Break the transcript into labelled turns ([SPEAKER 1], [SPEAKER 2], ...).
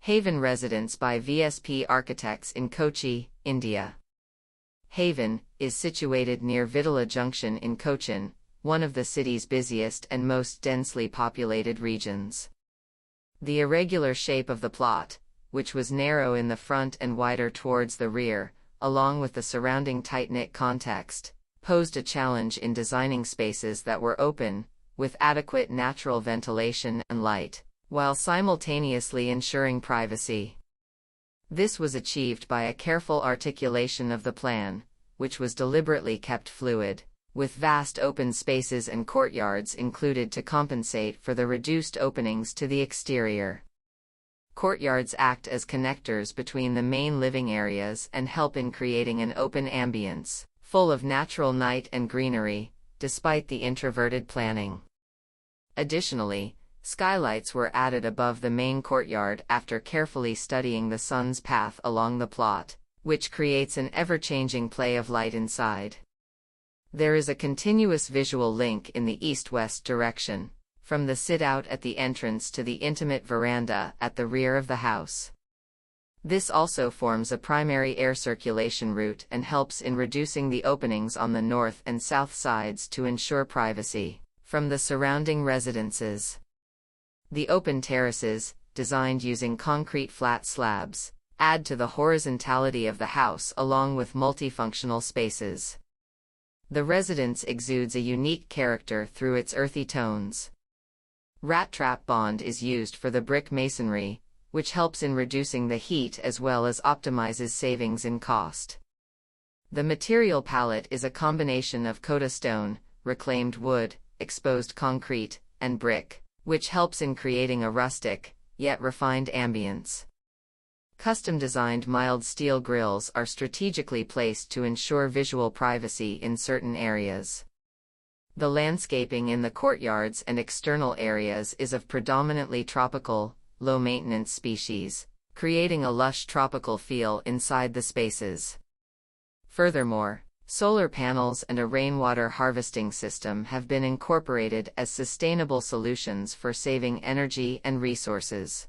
[SPEAKER 1] Haven Residence by VSP Architects in Kochi, India. Haven is situated near Vytila junction in Cochin, one of the city's busiest and most densely populated regions. The irregular shape of the plot, which was narrow in the front and wider towards the rear, along with the surrounding tight-knit context, posed a challenge in designing spaces that were open, with adequate natural ventilation and light, while simultaneously ensuring privacy. This was achieved by a careful articulation of the plan, which was deliberately kept fluid, with vast open spaces and courtyards included to compensate for the reduced openings to the exterior. Courtyards act as connectors between the main living areas and help in creating an open ambience, full of natural light and greenery, despite the introverted planning. Additionally, skylights were added above the main courtyard after carefully studying the sun's path along the plot, which creates an ever-changing play of light inside. There is a continuous visual link in the east-west direction, from the sit-out at the entrance to the intimate veranda at the rear of the house. This also forms a primary air circulation route and helps in reducing the openings on the north and south sides to ensure privacy from the surrounding residences. The open terraces, designed using concrete flat slabs, add to the horizontality of the house along with multifunctional spaces. The residence exudes a unique character through its earthy tones. Rat trap bond is used for the brick masonry, which helps in reducing the heat as well as optimizes savings in cost. The material palette is a combination of Kota stone, reclaimed wood, exposed concrete, and brick, which helps in creating a rustic, yet refined ambience. Custom-designed mild steel grills are strategically placed to ensure visual privacy in certain areas. The landscaping in the courtyards and external areas is of predominantly tropical, low-maintenance species, creating a lush tropical feel inside the spaces. Furthermore, solar panels and a rainwater harvesting system have been incorporated as sustainable solutions for saving energy and resources.